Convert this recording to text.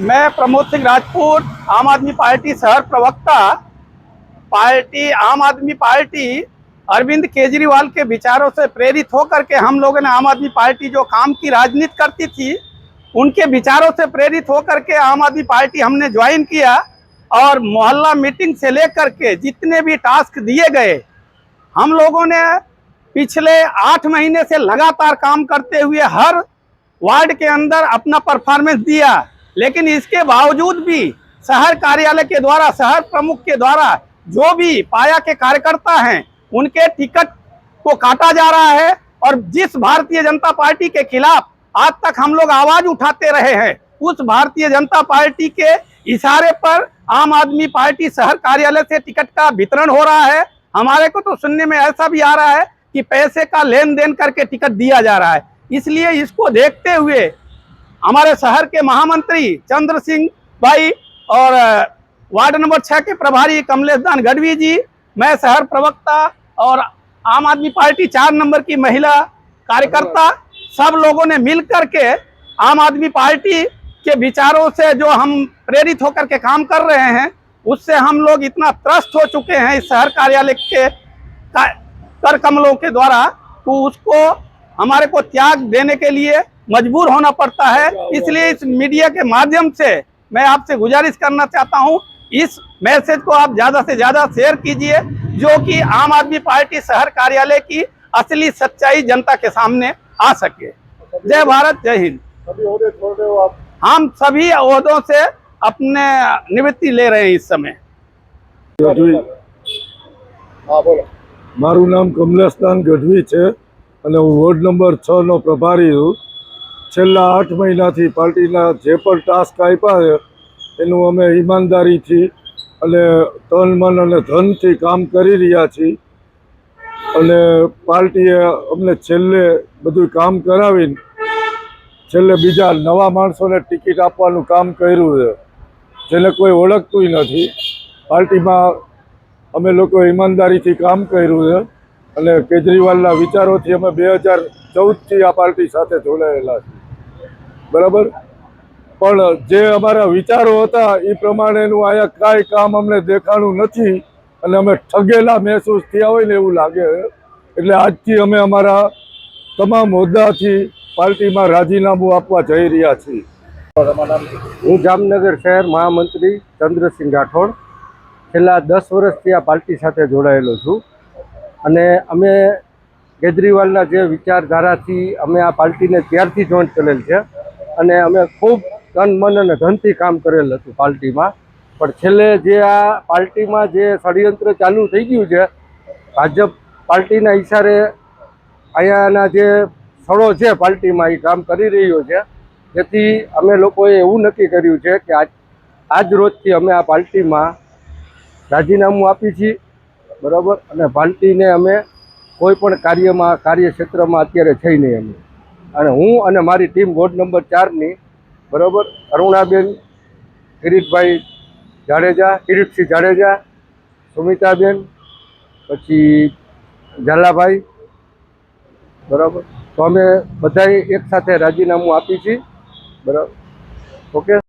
मैं प्रमोद सिंह राजपूत, आम आदमी पार्टी शहर प्रवक्ता। आम आदमी पार्टी अरविंद केजरीवाल के विचारों से प्रेरित होकर के हम लोगों ने आम आदमी पार्टी जो काम की राजनीति करती थी, उनके विचारों से प्रेरित होकर के आम आदमी पार्टी हमने ज्वाइन किया। और मोहल्ला मीटिंग से लेकर के जितने भी टास्क दिए गए, हम लोगों ने पिछले 8 महीने से लगातार काम करते हुए हर वार्ड के अंदर अपना परफॉर्मेंस दिया। लेकिन इसके बावजूद भी शहर कार्यालय के द्वारा, शहर प्रमुख के द्वारा जो भी पाया के कार्यकर्ता हैं, उनके टिकट को काटा जा रहा है। और जिस भारतीय जनता पार्टी के खिलाफ आज तक हम लोग आवाज उठाते रहे हैं, उस भारतीय जनता पार्टी के इशारे पर आम आदमी पार्टी शहर कार्यालय से टिकट का वितरण हो रहा है। हमारे को तो सुनने में ऐसा भी आ रहा है कि पैसे का लेन देन करके टिकट दिया जा रहा है। इसलिए इसको देखते हुए हमारे शहर के महामंत्री चंद्र सिंह भाई और वार्ड नंबर 6 के प्रभारी कमलेश दान गढ़वी जी, मैं शहर प्रवक्ता और आम आदमी पार्टी 4 नंबर की महिला कार्यकर्ता, सब लोगों ने मिल करके आम आदमी पार्टी के विचारों से जो हम प्रेरित होकर के काम कर रहे हैं, उससे हम लोग इतना त्रस्त हो चुके हैं इस शहर कार्यालय के कर कमलों के द्वारा, तो उसको हमारे को त्याग देने के लिए मजबूर होना पड़ता है। इसलिए इस मीडिया के माध्यम से मैं आपसे गुजारिश करना चाहता हूं, इस मैसेज को आप ज्यादा से ज्यादा शेयर कीजिए, जो कि आम आदमी पार्टी शहर कार्यालय की असली सच्चाई जनता के सामने आ सके। जय भारत, जय हिंद। हम सभी ओहदों से अपने निवृत्ति ले रहे हैं इस समय। મારું નામ કમલેશદાન ગઢવી છે અને હું વોર્ડ નંબર 6 નો પ્રભારી છું। છેલ્લા 8 મહિનાથી પાર્ટીના જે પણ ટાસ્ક આપ્યા છે એનું અમે ઈમાનદારીથી અને તન મન અને ધનથી કામ કરી રહ્યા છીએ અને પાર્ટીએ અમને છેલ્લે બધું કામ કરાવીને છેલ્લે બીજા નવા માણસોને ટિકિટ આપવાનું કામ કર્યું છે, જેને કોઈ ઓળખતું નથી। પાર્ટીમાં અમે લોકો ઈમાનદારીથી કામ કર્યું છે અને કેજરીવાલના વિચારોથી અમે 2014થી આ પાર્ટી સાથે જોડાયેલા છીએ, બરાબર। પણ જે અમારા વિચારો હતા એ પ્રમાણેનું આયા કાંઈ કામ અમને દેખાણું નથી અને અમે ઠગેલા મહેસૂસ થયા હોય ને એવું લાગે। એટલે આજથી અમે અમારા તમામ હોદ્દાથી પાર્ટીમાં રાજીનામું આપવા જઈ રહ્યા છીએ। હું જામનગર શહેર મહામંત્રી ચંદ્રસિંહ રાઠોડ છેલ્લા 10 વર્ષથી આ પાર્ટી સાથે જોડાયેલો છું અને અમે કેજરીવાલના જે વિચારધારાથી અમે આ પાર્ટીને ત્યારથી જોઈન્ટ કરેલ છે અને અમે ખૂબ તન મન અને ધનથી કામ કરેલ હતું પાર્ટીમાં। પણ છેલ્લે જે આ પાર્ટીમાં જે ષડયંત્ર ચાલુ થઈ ગયું છે, ભાજપ પાર્ટીના ઈશારે અહીંયાના જે સ્થળો છે પાર્ટીમાં એ કામ કરી રહ્યો છે, જેથી અમે લોકોએ એવું નક્કી કર્યું છે કે આજ રોજથી અમે આ પાર્ટીમાં રાજીનામું આપી છીએ, બરાબર। અને પાર્ટીને અમે કોઈ પણ કાર્યક્ષેત્રમાં અત્યારે થઈ નહીં અમે, અને હું અને મારી ટીમ વોર્ડ નંબર 4ની, બરાબર, અરુણાબેન, કિરીટભાઈ જાડેજા, કિરીટસિંહ જાડેજા, સુમિતાબેન, પછી ઝાલાભાઈ, બરાબર, તો અમે બધાએ એક સાથે રાજીનામું આપી છીએ, બરાબર, ઓકે।